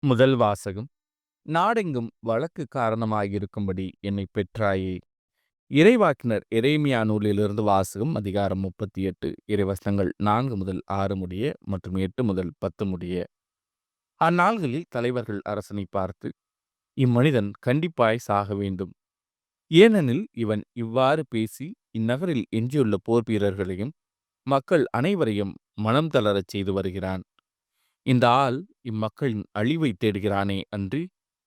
முதல் வாசகம். நாடெங்கும் வழக்கு காரணமாயிருக்கும்படி என்னை பெற்றாயே. இறைவாக்கினர் எரேமியா நூலிலிருந்து வாசகம். அதிகாரம் 38, இறைவசனங்கள் 4 முதல் 6 முடிய மற்றும் 8 முதல் 10 முடிய. அந்நாள்களில் தலைவர்கள் அரசனை பார்த்து, இம்மனிதன் கண்டிப்பாய் சாக வேண்டும். ஏனெனில் இவன் இவ்வாறு பேசி இந்நகரில் எஞ்சியுள்ள போர் வீரர்களையும் மக்கள் அனைவரையும் மனம் தளரச் செய்து வருகிறான். இந்த ஆள் இம்மக்களின் அழிவை தேடுகிறானே அன்றி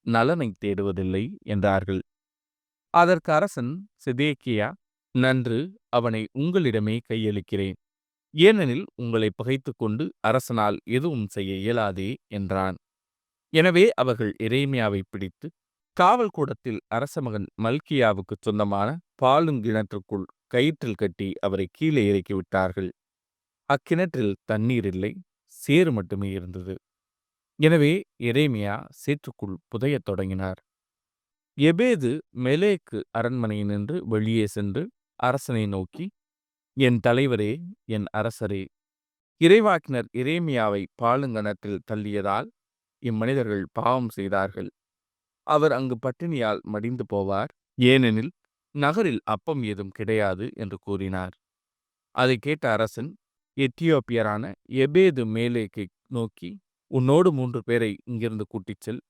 நலனை தேடுவதில்லை என்றார்கள். அதற்கு அரசன் செதேக்கியா, நன்று, அவனை உங்களிடமே கையளிக்கிறேன். ஏனெனில் உங்களை பகைத்து கொண்டு அரசனால் எதுவும் செய்ய இயலாதே என்றான். எனவே அவர்கள் எரேமியாவை பிடித்து காவல் கூடத்தில் அரச மகன் மல்கியாவுக்கு சொந்தமான பாலுங்கிணற்றுக்குள் கயிற்றில் கட்டி அவரை கீழே இறக்கிவிட்டார்கள். அக்கிணற்றில் தண்ணீர் இல்லை, சேறு மட்டுமே இருந்தது. எனவே எரேமியா சேற்றுக்குள் புதையத் தொடங்கினார். எபேது மெலேக்கு அரண்மனையினின்று வெளியே சென்று அரசனை நோக்கி, என் தலைவரே, என் அரசரே, இறைவாக்கினர் எரேமியாவை பாலுங்கணத்தில் தள்ளியதால் இம்மனிதர்கள் பாவம் செய்தார்கள். அவர் அங்கு பட்டினியால் மடிந்து போவார், ஏனெனில் நகரில் அப்பம் ஏதும் கிடையாது என்று கூறினார். அதை கேட்ட அரசன் எத்தியோப்பியரான எபேது மேலேக்கை நோக்கி, உன்னோடு 3 பேரை இங்கிருந்து கூட்டிச் செல்.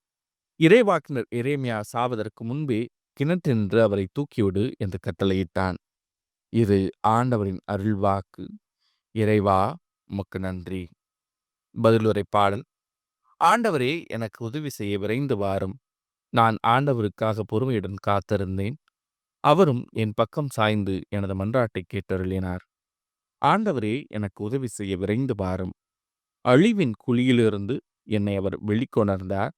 இறைவாக்கினர் எரேமியா சாவதற்கு முன்பே கிணற்றினின்று அவரை தூக்கிவிடு என்று கட்டளையிட்டான். இது ஆண்டவரின் அருள்வாக்கு. இறைவா, உமக்கு நன்றி. பதிலுரை பாடல். ஆண்டவரே, எனக்கு உதவி செய்ய விரைந்து வாரும். நான் ஆண்டவருக்காக பொறுமையுடன் காத்திருந்தேன். அவரும் என் பக்கம் சாய்ந்து எனது மன்றாட்டை கேட்டருளினார். ஆண்டவரே, எனக்கு உதவி செய்ய விரைந்து வாரும். அழிவின் குழியிலிருந்து என்னை அவர் வெளிக்கொணர்ந்தார்.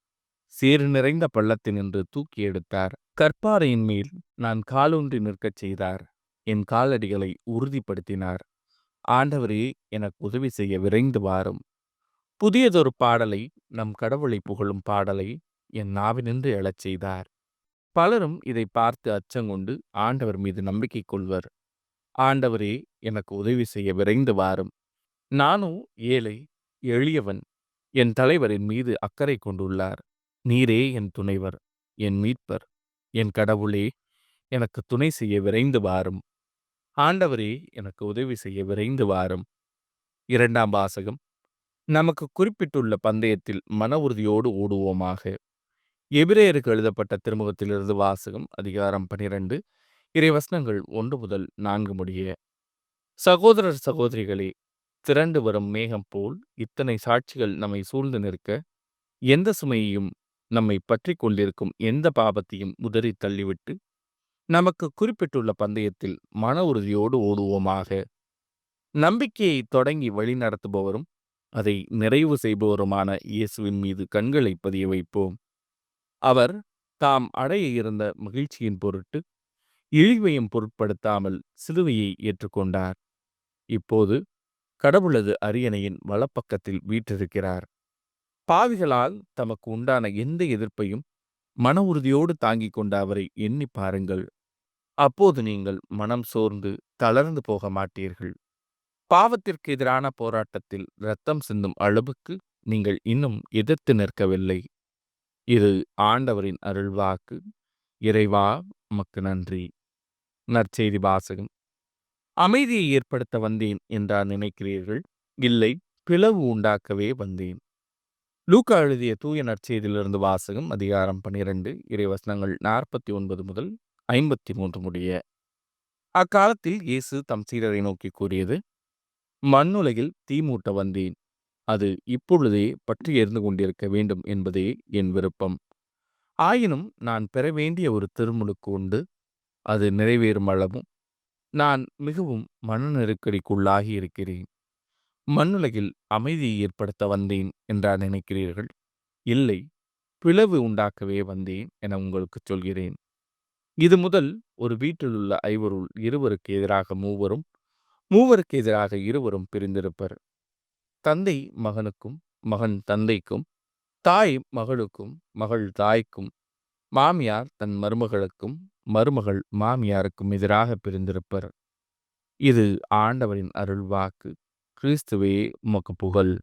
சேறு நிறைந்த பள்ளத்தினின்று தூக்கி எடுத்தார். கற்பாறையின் மேல் நான் காலூன்றி நிற்கச் செய்தார். என் காலடிகளை உறுதிப்படுத்தினார். ஆண்டவரே, எனக்கு உதவி செய்ய விரைந்து வாரும். புதியதொரு பாடலை, நம் கடவுளை புகழும் பாடலை என் நாவினின்று எழச் செய்தார். பலரும் இதை பார்த்து அச்சங்கொண்டு ஆண்டவர் மீது நம்பிக்கை கொள்வர். ஆண்டவரே, எனக்கு உதவி செய்ய விரைந்து வாரும். நானோ ஏழை, எளியவன். என் தலைவர் என் மீது அக்கறை கொண்டுள்ளார். நீரே என் துணைவர், என் மீட்பர். என் கடவுளே, எனக்கு துணை செய்ய விரைந்து வாரும். ஆண்டவரே, எனக்கு உதவி செய்ய விரைந்து வாரும். 2ஆம் வாசகம். நமக்கு குறிப்பிட்டுள்ள பந்தயத்தில் மன உறுதியோடு ஓடுவோமாக. எபிரேயருக்கு எழுதப்பட்ட திருமுகத்திலிருந்து வாசகம். அதிகாரம் 12, இறைவசனங்கள் 1 முதல் 4 முடிய. சகோதரர் சகோதரிகளே, திரண்டு வரும் மேகம் போல் இத்தனை சாட்சிகள் நம்மை சூழ்ந்து நிற்க, எந்த சுமையையும் நம்மை பற்றி கொண்டிருக்கும் எந்த பாவத்தையும் உதறி தள்ளிவிட்டு நமக்கு குறிப்பிட்டுள்ள பந்தயத்தில் மன உறுதியோடு ஓடுவோமாக. நம்பிக்கையை தொடங்கி வழிநடத்துபவரும் அதை நிறைவு செய்பவருமான இயேசுவின் மீது கண்களை பதிய வைப்போம். அவர் தாம் அடைய இருந்த மகிழ்ச்சியின் பொருட்டு இழிவையும் பொருட்படுத்தாமல் சிலுவையை ஏற்றுக்கொண்டார். இப்போது கடவுளது அரியணையின் வலப்பக்கத்தில் வீற்றிருக்கிறார். பாவிகளால் தமக்கு உண்டான எந்த எதிர்ப்பையும் மன உறுதியோடு தாங்கிக் கொண்ட அவரை எண்ணி பாருங்கள். அப்போது நீங்கள் மனம் சோர்ந்து தளர்ந்து போக மாட்டீர்கள். பாவத்திற்கு எதிரான போராட்டத்தில் இரத்தம் சிந்தும் அளவுக்கு நீங்கள் இன்னும் எதிர்த்து நிற்கவில்லை. இது ஆண்டவரின் அருள்வாக்கு. இறைவா, உமக்கு நன்றி. நற்செய்தி வாசகம். அமைதியை ஏற்படுத்த வந்தேன் என்றா நினைக்கிறீர்கள்? இல்லை, பிளவு உண்டாக்கவே வந்தேன். லூக்கா எழுதிய தூய நற்செய்தியிலிருந்து வாசகம். அதிகாரம் 12, இறைவசனங்கள் 49 முதல் 53 முடிய. அக்காலத்தில் இயேசு தம் சீடரை நோக்கி கூறியது, மண்ணுலகில் தீ மூட்ட வந்தேன். அது இப்பொழுதே பற்றி எரிந்து கொண்டிருக்க வேண்டும் என்பதே என் விருப்பம். ஆயினும் நான் பெற வேண்டிய ஒரு திருமுழுக்கு உண்டு. அது நிறைவேறும் அளவும் நான் மிகவும் மன நெருக்கடிக்குள்ளாகி இருக்கிறேன். மண்ணுலகில் அமைதியை ஏற்படுத்த வந்தேன் என்றா நினைக்கிறீர்கள்? இல்லை, பிளவு உண்டாக்கவே வந்தேன் என உங்களுக்கு சொல்கிறேன். இது முதல் ஒரு வீட்டில் உள்ள ஐவருள் இருவருக்கு எதிராக மூவரும், மூவருக்கு எதிராக இருவரும் பிரிந்திருப்பர். தந்தை மகனுக்கும், மகன் தந்தைக்கும், தாய் மகளுக்கும், மகள் தாய்க்கும், மாமியார் தன் மருமகளுக்கும், மருமகள் மாமியாருக்கும் எதிராக பிரிந்திருப்பர். இது ஆண்டவரின் அருள்வாக்கு. கிறிஸ்துவே, உமக்கு புகழ்.